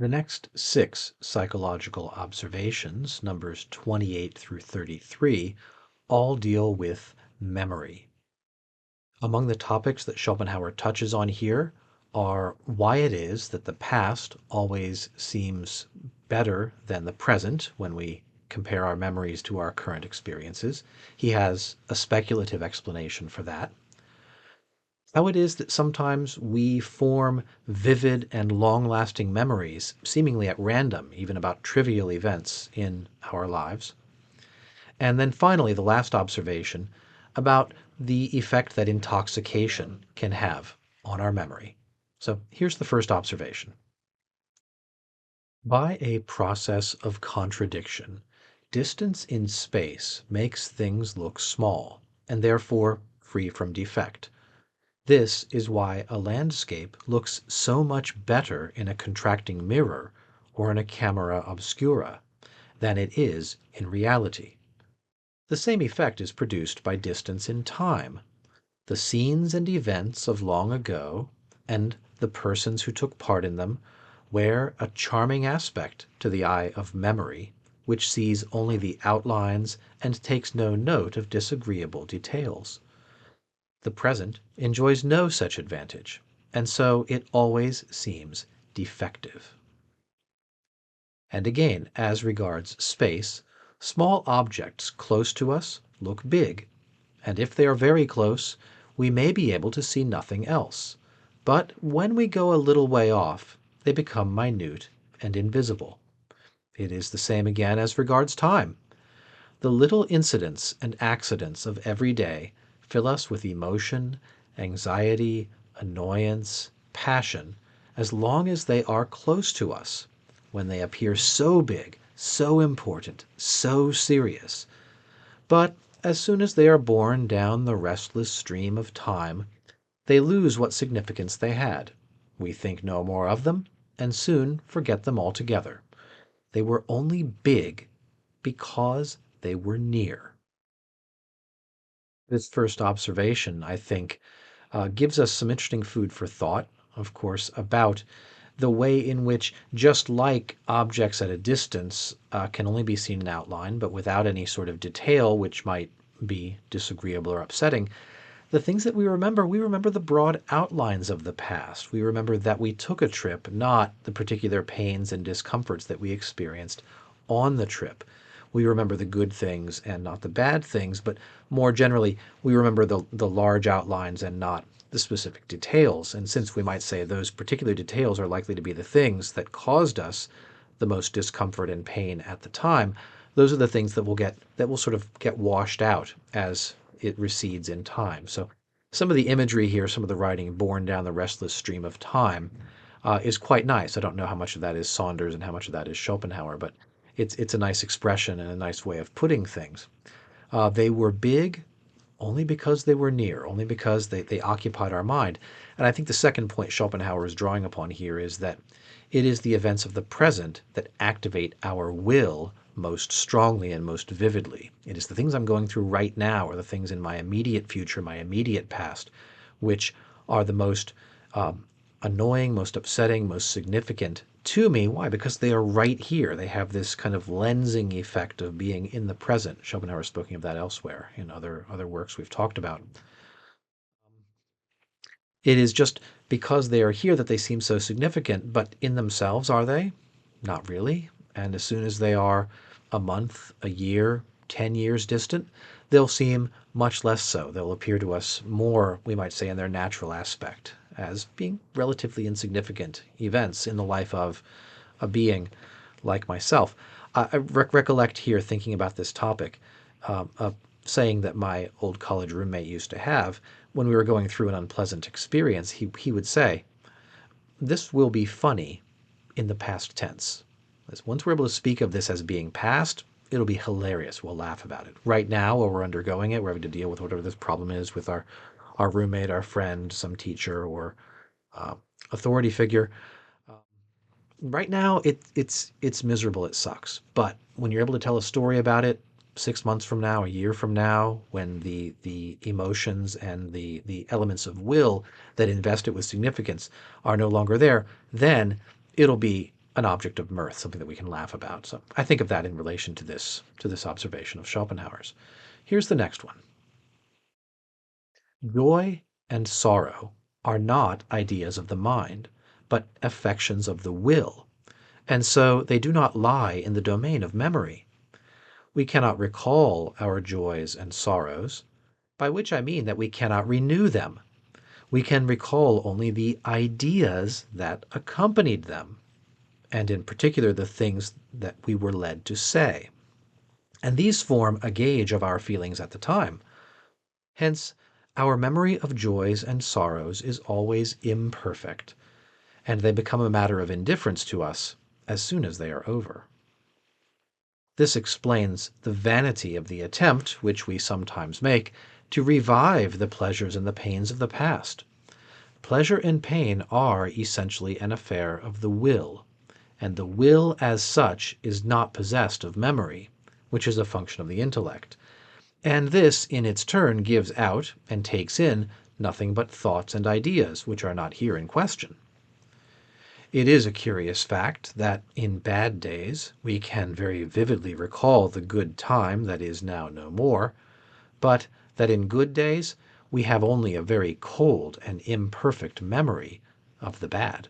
The next six psychological observations, numbers 28 through 33, all deal with memory. Among the topics that Schopenhauer touches on here are why it is that the past always seems better than the present when we compare our memories to our current experiences. He has a speculative explanation for that. How it is that sometimes we form vivid and long lasting memories, seemingly at random, even about trivial events in our lives. And then finally, the last observation about the effect that intoxication can have on our memory. So here's the first observation. By a process of contradiction, distance in space makes things look small and therefore free from defect. This is why a landscape looks so much better in a contracting mirror or in a camera obscura than it is in reality. The same effect is produced by distance in time. The scenes and events of long ago, and the persons who took part in them, wear a charming aspect to the eye of memory, which sees only the outlines and takes no note of disagreeable details. The present enjoys no such advantage, and so it always seems defective. And again, as regards space, small objects close to us look big, and if they are very close, we may be able to see nothing else. But when we go a little way off, they become minute and invisible. It is the same again as regards time. The little incidents and accidents of every day fill us with emotion, anxiety, annoyance, passion, as long as they are close to us. When they appear so big, so important, so serious. But as soon as they are borne down the restless stream of time, they lose what significance they had. We think no more of them, and soon forget them altogether. They were only big because they were near. This first observation, I think, gives us some interesting food for thought, of course, about the way in which, just like objects at a distance can only be seen in outline, but without any sort of detail, which might be disagreeable or upsetting, the things that we remember the broad outlines of the past. We remember that we took a trip, not the particular pains and discomforts that we experienced on the trip. We remember the good things and not the bad things, but more generally, we remember the large outlines and not the specific details. And since we might say those particular details are likely to be the things that caused us the most discomfort and pain at the time, those are the things that will sort of get washed out as it recedes in time. So some of the imagery here, some of the writing borne down the restless stream of time, is quite nice. I don't know how much of that is Saunders and how much of that is Schopenhauer, but it's a nice expression and a nice way of putting things. They were big only because they were near, only because they occupied our mind. And I think the second point Schopenhauer is drawing upon here is that it is the events of the present that activate our will most strongly and most vividly. It is the things I'm going through right now, or the things in my immediate future, my immediate past, which are the most annoying, most upsetting, most significant to me. Why? Because they are right here. They have this kind of lensing effect of being in the present. Schopenhauer is speaking of that elsewhere in other works we've talked about. It is just because they are here that they seem so significant, but in themselves, are they? Not really. And as soon as they are a month, a year, 10 years distant, they'll seem much less so. They'll appear to us more, we might say, in their natural aspect, as being relatively insignificant events in the life of a being like myself. I recollect here, thinking about this topic, a saying that my old college roommate used to have when we were going through an unpleasant experience. He would say, "This will be funny in the past tense. Once we're able to speak of this as being past, it'll be hilarious. We'll laugh about it. Right now, while we're undergoing it, we're having to deal with whatever this problem is with our roommate, our friend, some teacher, or uh, authority figure. Uh, right now, it's miserable. It sucks. But when you're able to tell a story about it 6 months from now, a year from now, when the emotions and the elements of will that invest it with significance are no longer there, then it'll be an object of mirth, something that we can laugh about. So I think of that in relation to this observation of Schopenhauer's. Here's the next one. Joy and sorrow are not ideas of the mind, but affections of the will, and so they do not lie in the domain of memory. We cannot recall our joys and sorrows, by which I mean that we cannot renew them. We can recall only the ideas that accompanied them, and in particular the things that we were led to say. And these form a gauge of our feelings at the time. Hence, our memory of joys and sorrows is always imperfect, and they become a matter of indifference to us as soon as they are over. This explains the vanity of the attempt, which we sometimes make, to revive the pleasures and the pains of the past. Pleasure and pain are essentially an affair of the will, and the will as such is not possessed of memory, which is a function of the intellect. And this, in its turn, gives out and takes in nothing but thoughts and ideas, which are not here in question. It is a curious fact that in bad days we can very vividly recall the good time that is now no more, but that in good days we have only a very cold and imperfect memory of the bad.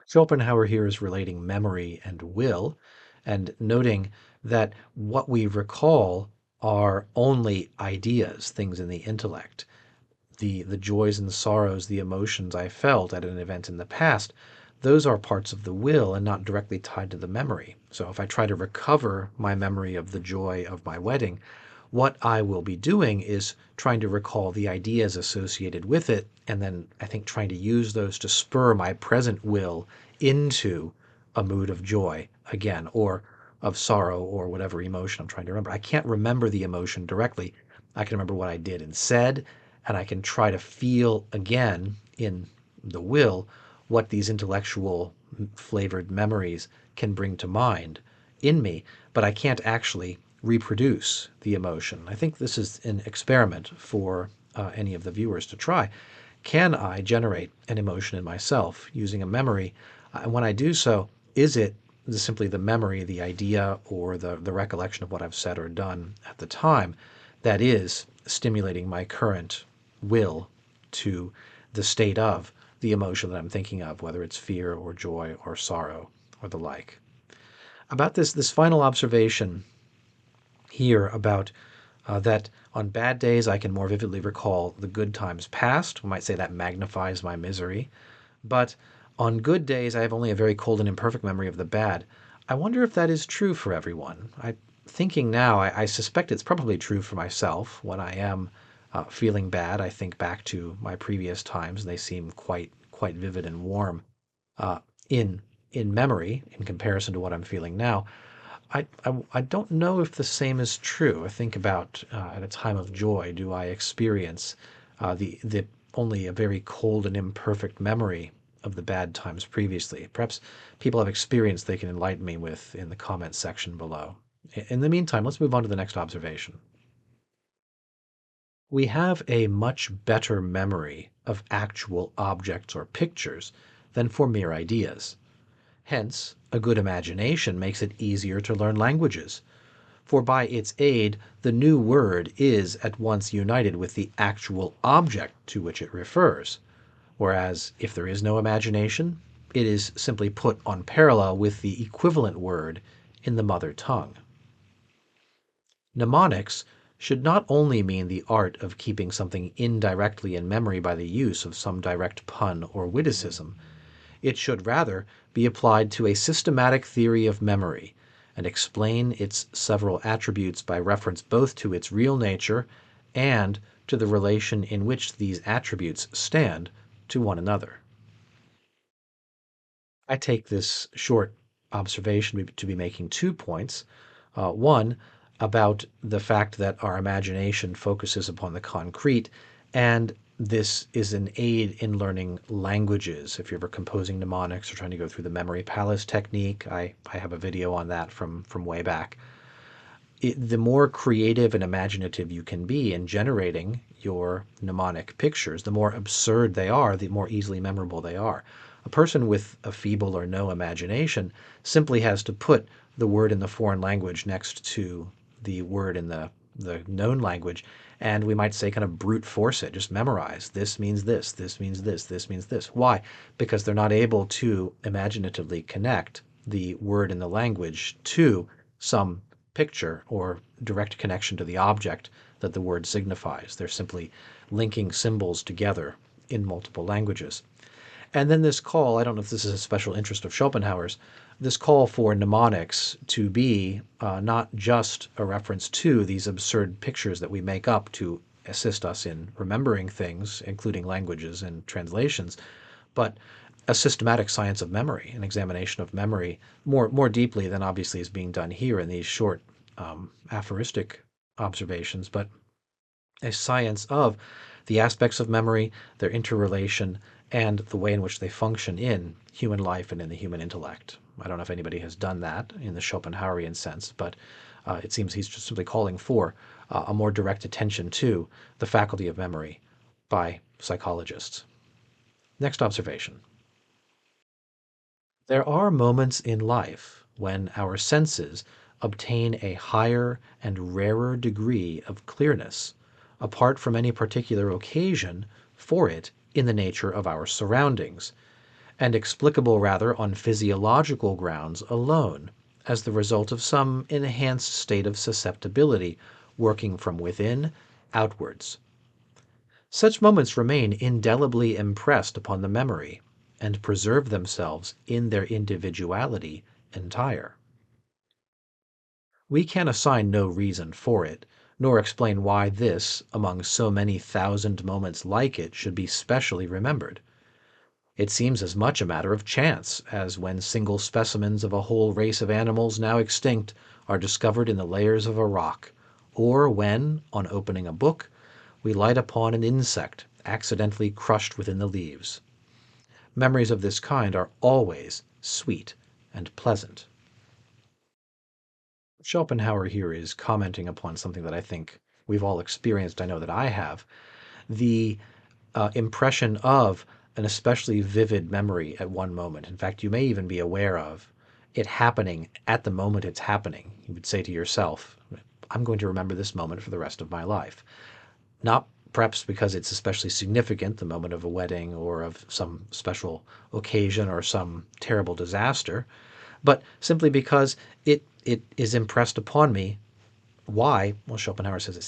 Schopenhauer here is relating memory and will, and noting that what we recall are only ideas, things in the intellect. The joys and sorrows, the emotions I felt at an event in the past, those are parts of the will and not directly tied to the memory. So if I try to recover my memory of the joy of my wedding, what I will be doing is trying to recall the ideas associated with it, and then I think trying to use those to spur my present will into a mood of joy again, or of sorrow, or whatever emotion I'm trying to remember. I can't remember the emotion directly. I can remember what I did and said, and I can try to feel again in the will what these intellectual flavored memories can bring to mind in me, but I can't actually reproduce the emotion. I think this is an experiment for any of the viewers to try. Can I generate an emotion in myself using a memory? And when I do so, is it simply the memory, the idea, or the recollection of what I've said or done at the time that is stimulating my current will to the state of the emotion that I'm thinking of, whether it's fear or joy or sorrow or the like? About this final observation here about that on bad days I can more vividly recall the good times past. We might say that magnifies my misery. But on good days I have only a very cold and imperfect memory of the bad. I wonder if that is true for everyone. Thinking now, I suspect it's probably true for myself. When I am feeling bad, I think back to my previous times, and they seem quite vivid and warm uh, in in memory in comparison to what I'm feeling now. I don't know if the same is true. I think about at a time of joy, do I experience the only a very cold and imperfect memory of the bad times previously? Perhaps people have experienced they can enlighten me with in the comment section below. In the meantime, let's move on to the next observation. We have a much better memory of actual objects or pictures than for mere ideas. Hence, a good imagination makes it easier to learn languages, for by its aid the new word is at once united with the actual object to which it refers, whereas if there is no imagination, it is simply put on parallel with the equivalent word in the mother tongue. Mnemonics should not only mean the art of keeping something indirectly in memory by the use of some direct pun or witticism. It should rather be applied to a systematic theory of memory and explain its several attributes by reference both to its real nature and to the relation in which these attributes stand to one another. I take this short observation to be making 2 points. One, about the fact that our imagination focuses upon the concrete, and this is an aid in learning languages. If you're ever composing mnemonics or trying to go through the memory palace technique, I have a video on that from way back. The more creative and imaginative you can be in generating your mnemonic pictures, the more absurd they are, the more easily memorable they are. A person with a feeble or no imagination simply has to put the word in the foreign language next to the word in the known language, and we might say kind of brute force it, just memorize. This means this means this means this. Why? Because they're not able to imaginatively connect the word in the language to some picture or direct connection to the object that the word signifies. They're simply linking symbols together in multiple languages. And then this call, I don't know if this is a special interest of Schopenhauer's, this call for mnemonics to be not just a reference to these absurd pictures that we make up to assist us in remembering things, including languages and translations, but a systematic science of memory, an examination of memory more deeply than obviously is being done here in these short aphoristic observations, but a science of the aspects of memory, their interrelation, and the way in which they function in human life and in the human intellect. I don't know if anybody has done that in the Schopenhauerian sense, but it seems he's just simply calling for a more direct attention to the faculty of memory by psychologists. Next observation. There are moments in life when our senses obtain a higher and rarer degree of clearness, apart from any particular occasion for it in the nature of our surroundings, and explicable rather on physiological grounds alone, as the result of some enhanced state of susceptibility working from within outwards. Such moments remain indelibly impressed upon the memory, and preserve themselves in their individuality entire. We can assign no reason for it, nor explain why this, among so many thousand moments like it, should be specially remembered. It seems as much a matter of chance as when single specimens of a whole race of animals now extinct are discovered in the layers of a rock, or when, on opening a book, we light upon an insect accidentally crushed within the leaves. Memories of this kind are always sweet and pleasant. Schopenhauer here is commenting upon something that I think we've all experienced. I know that I have. The impression of an especially vivid memory at one moment. In fact, you may even be aware of it happening at the moment it's happening. You would say to yourself, I'm going to remember this moment for the rest of my life. Not perhaps because it's especially significant, the moment of a wedding or of some special occasion or some terrible disaster, but simply because it is impressed upon me. Why? Well, Schopenhauer says it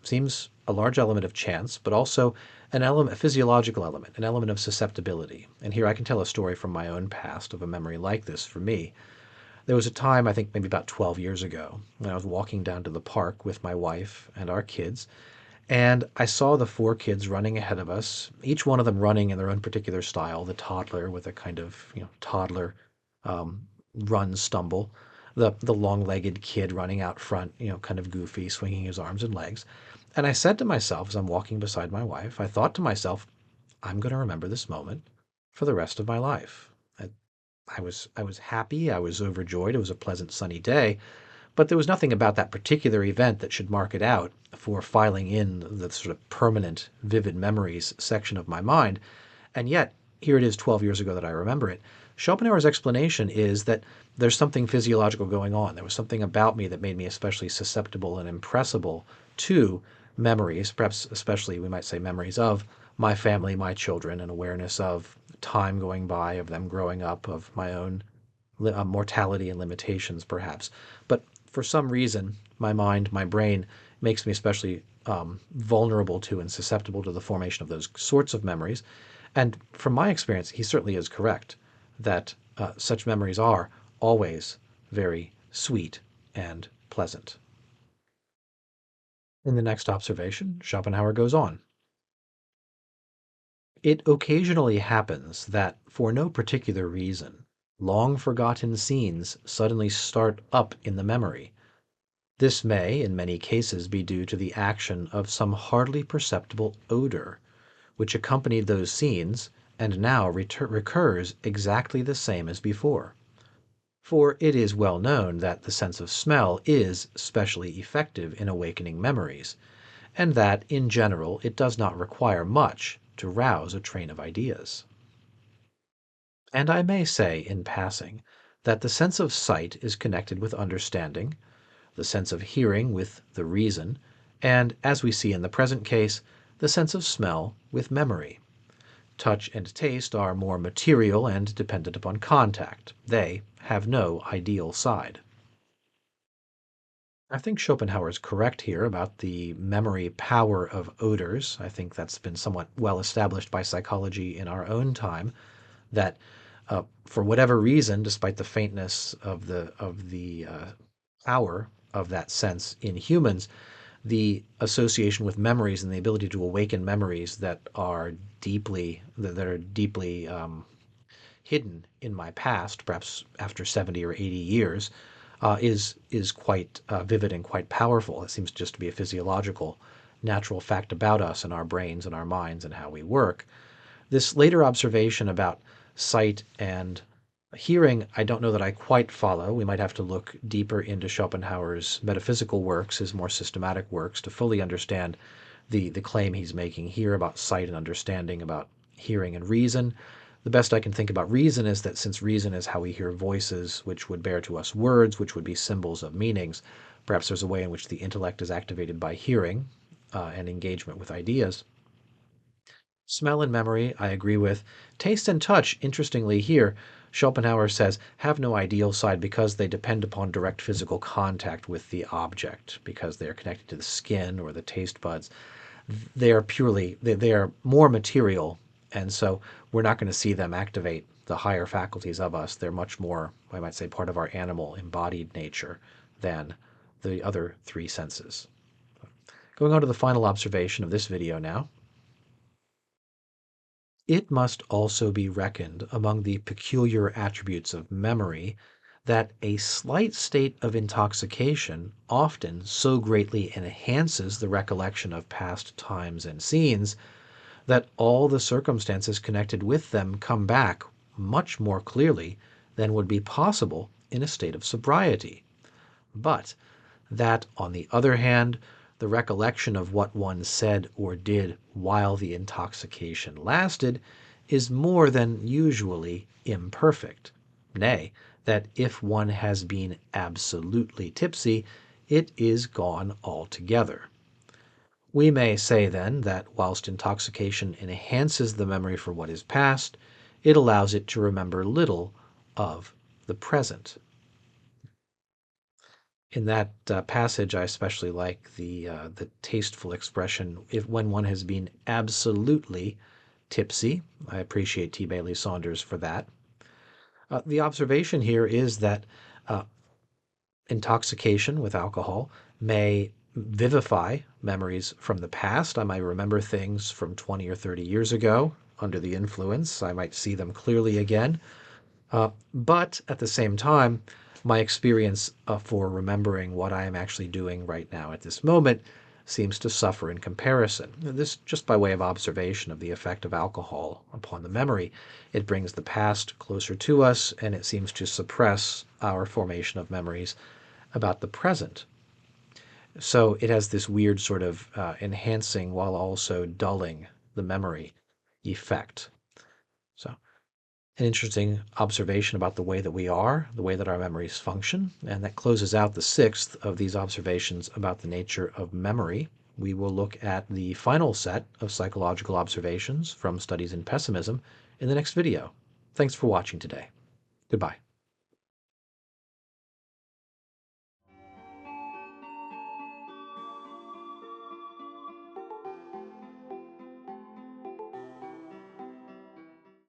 seems a large element of chance, but also an element, a physiological element, an element of susceptibility. And here I can tell a story from my own past of a memory like this for me. There was a time, I think maybe about 12 years ago, when I was walking down to the park with my wife and our kids, and I saw the four kids running ahead of us, each one of them running in their own particular style. The toddler with a kind of, toddler um, run stumble, the long-legged kid running out front, kind of goofy, swinging his arms and legs. And I said to myself, as I'm walking beside my wife, I thought to myself, I'm going to remember this moment for the rest of my life. I was happy. I was overjoyed. It was a pleasant sunny day. But there was nothing about that particular event that should mark it out for filing in the sort of permanent, vivid memories section of my mind. And yet, here it is 12 years ago that I remember it. Schopenhauer's explanation is that there's something physiological going on. There was something about me that made me especially susceptible and impressible to memories, perhaps especially, we might say, memories of my family, my children, and awareness of time going by, of them growing up, of my own mortality and limitations, perhaps. But for some reason, my mind, my brain makes me especially vulnerable to and susceptible to the formation of those sorts of memories. And from my experience, he certainly is correct that such memories are always very sweet and pleasant. In the next observation, Schopenhauer goes on. It occasionally happens that, for no particular reason, long forgotten scenes suddenly start up in the memory. This may, in many cases, be due to the action of some hardly perceptible odor, which accompanied those scenes, and now recurs exactly the same as before. For it is well known that the sense of smell is specially effective in awakening memories, and that, in general, it does not require much to rouse a train of ideas. And I may say, in passing, that the sense of sight is connected with understanding, the sense of hearing with the reason, and, as we see in the present case, the sense of smell with memory. Touch and taste are more material and dependent upon contact. They have no ideal side. I think Schopenhauer is correct here about the memory power of odors. I think that's been somewhat well established by psychology in our own time. That for whatever reason, despite the faintness of the power of that sense in humans, the association with memories and the ability to awaken memories that are deeply hidden in my past, perhaps after 70 or 80 years, is quite vivid and quite powerful. It seems just to be a physiological, natural fact about us and our brains and our minds and how we work. This later observation about sight and hearing, I don't know that I quite follow. We might have to look deeper into Schopenhauer's metaphysical works, his more systematic works, to fully understand the claim he's making here about sight and understanding, about hearing and reason. The best I can think about reason is that since reason is how we hear voices, which would bear to us words, which would be symbols of meanings, perhaps there's a way in which the intellect is activated by hearing and engagement with ideas. Smell and memory, I agree with. Taste and touch, interestingly, here, Schopenhauer says, have no ideal side because they depend upon direct physical contact with the object, because they are connected to the skin or the taste buds. They are more material, and so we're not going to see them activate the higher faculties of us. They're much more, I might say, part of our animal embodied nature than the other three senses. Going on to the final observation of this video now. It must also be reckoned among the peculiar attributes of memory that a slight state of intoxication often so greatly enhances the recollection of past times and scenes that all the circumstances connected with them come back much more clearly than would be possible in a state of sobriety. But that, on the other hand, the recollection of what one said or did while the intoxication lasted is more than usually imperfect. Nay, that if one has been absolutely tipsy, it is gone altogether. We may say then that whilst intoxication enhances the memory for what is past, it allows it to remember little of the present. In that passage, I especially like the tasteful expression, if when one has been absolutely tipsy. I appreciate T. Bailey Saunders for that. The observation here is that uh, intoxication with alcohol may vivify memories from the past. I might remember things from 20 or 30 years ago under the influence. I might see them clearly again. But at the same time, my experience for remembering what I am actually doing right now at this moment seems to suffer in comparison. This just by way of observation of the effect of alcohol upon the memory. It brings the past closer to us, and it seems to suppress our formation of memories about the present. So it has this weird sort of enhancing while also dulling the memory effect. So an interesting observation about the way that we are, the way that our memories function, and that closes out the sixth of these observations about the nature of memory. We will look at the final set of psychological observations from studies in pessimism in the next video. Thanks for watching today. Goodbye.